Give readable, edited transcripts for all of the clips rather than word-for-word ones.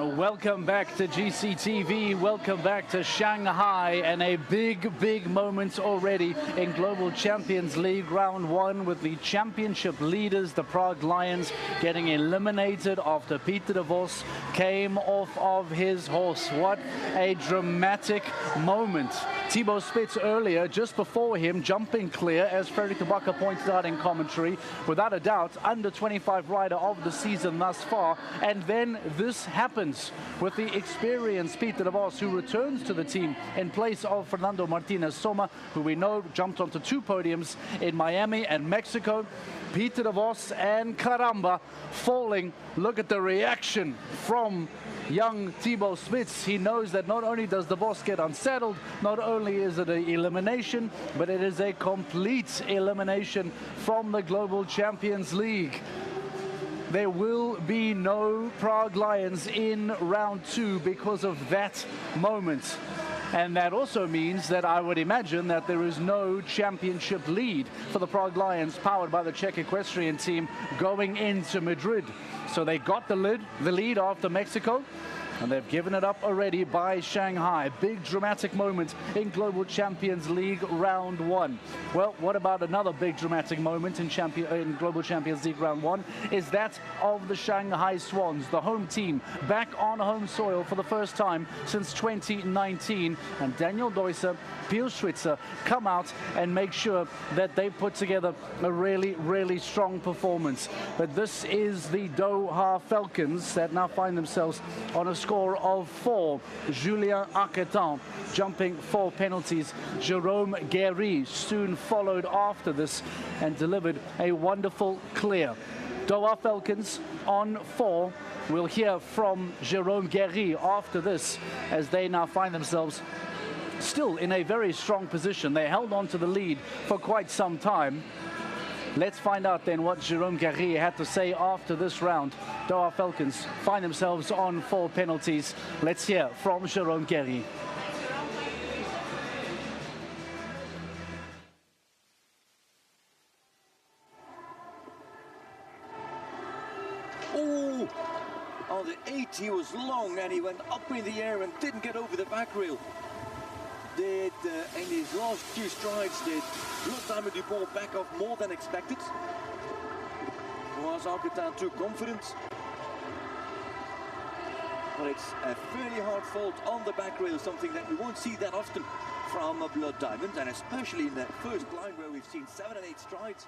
Welcome back to GCTV, welcome back to Shanghai, and a big moment already in Global Champions League Round 1 with the championship leaders, the Prague Lions, getting eliminated after Peter de Vos came off of his horse. What a dramatic moment. Thibaut Spitz earlier, just before him, jumping clear, as Frederick de Backer pointed out in commentary, without a doubt, under 25 rider of the season thus far. And then this happens with the experienced Peter de Vos, who returns to the team in place of Fernando Martinez Soma, who we know jumped onto 2 podiums in Miami and Mexico. Peter de Vos and Caramba falling. Look at the reaction from young Thibaut Spitz. He knows that not only does de Vos get unsettled, not only is it an elimination, but it is a complete elimination from the Global Champions League. There will be no Prague Lions in round 2 because of that moment. And that also means that I would imagine that there is no championship lead for the Prague Lions, powered by the Czech equestrian team, going into Madrid. So they got the lead after Mexico, and they've given it up already by Shanghai. Big dramatic moment in Global Champions League Round 1. Well, what about another big dramatic moment in Global Champions League Round 1? Is that of the Shanghai Swans, the home team, back on home soil for the first time since 2019. And Daniel Deusser, Pio Schwitzer come out and make sure that they put together a really strong performance. But this is the Doha Falcons that now find themselves on a score of 4. Julien Arquetin jumping 4 penalties. Jerome Guéry soon followed after this and delivered a wonderful clear. Doha Falcons on 4. We'll hear from Jerome Guéry after this, as they now find themselves still in a very strong position. They held on to the lead for quite some time. Let's find out then what Jerome Guéry had to say after this round. Doha Falcons find themselves on 4 penalties. Let's hear from Jerome Guéry. On the 8 he was long and he went up in the air and didn't get over the back rail. In his last 2 strides, did Blooddiamond Dupont back off more than expected? Was Arquetin too confident? But it's a fairly hard fault on the back rail, something that we won't see that often from a Blood Diamond, and especially in that first line where we've seen 7 and 8 strides.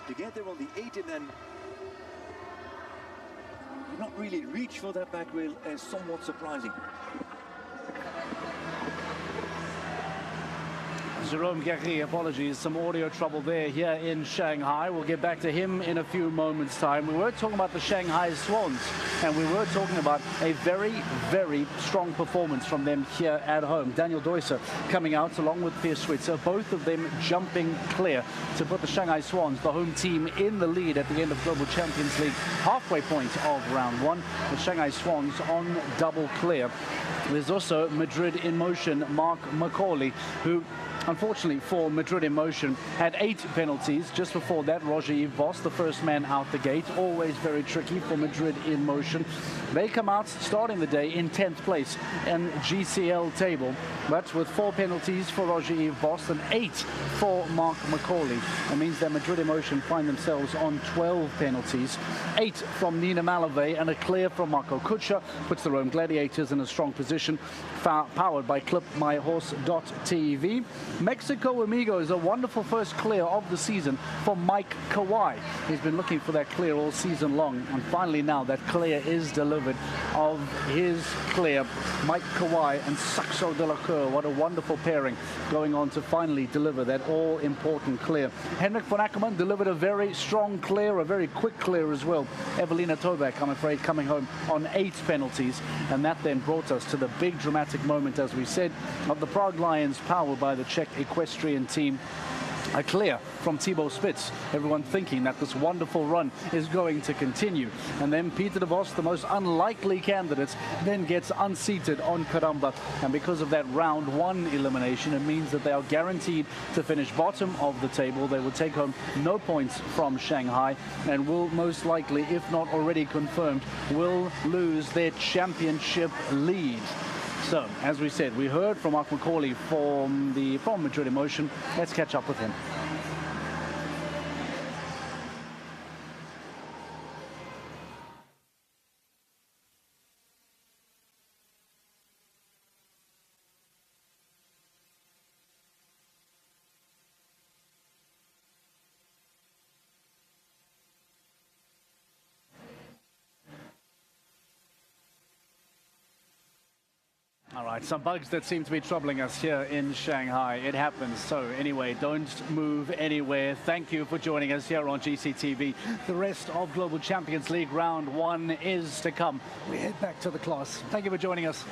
To get there on the 8 and then not really reach for that back rail is somewhat surprising. Jerome Guéry, apologies, some audio trouble there here in Shanghai. We'll get back to him in a few moments' time. We were talking about the Shanghai Swans, and we were talking about a very strong performance from them here at home. Daniel Deusser coming out along with Pio Schwitzer, both of them jumping clear to put the Shanghai Swans, the home team, in the lead at the end of Global Champions League halfway point of round 1. The Shanghai Swans on double clear. There's also Madrid in motion, Mark Macaulay, who unfortunately for Madrid in motion had 8 penalties. Just before that, Roger-Yves Vos, the first man out the gate. Always very tricky for Madrid in motion. They come out starting the day in 10th place in GCL table, but with 4 penalties for Roger-Yves Vos and 8 for Mark Macaulay. That means that Madrid in motion find themselves on 12 penalties. 8 from Nina Malave and a clear from Marco Kutscher puts the Rome Gladiators in a strong position, powered by clipmyhorse.tv. Mexico Amigos, a wonderful first clear of the season for Mike Kawai. He's been looking for that clear all season long, and finally now that clear is delivered of his clear. Mike Kawai and Saxo de la Cour, what a wonderful pairing, going on to finally deliver that all-important clear. Henrik von Ackermann delivered a very strong clear, a very quick clear as well. Evelina Toback, I'm afraid, coming home on 8 penalties, and that then brought us to the big dramatic moment, as we said, of the Prague Lions, powered by the Czech equestrian team. clear from Thibaut Spitz. Everyone thinking that this wonderful run is going to continue. And then Peter de Vos, the most unlikely candidate, then gets unseated on Karamba. And because of that round 1 elimination, it means that they are guaranteed to finish bottom of the table. They will take home no points from Shanghai and will most likely, if not already confirmed, will lose their championship lead. So, as we said, we heard from Mark McCauley from Madrid Emotion. Let's catch up with him. All right, some bugs that seem to be troubling us here in Shanghai. It happens. So anyway, don't move anywhere. Thank you for joining us here on GCTV. The rest of Global Champions League round 1 is to come. We head back to the class. Thank you for joining us.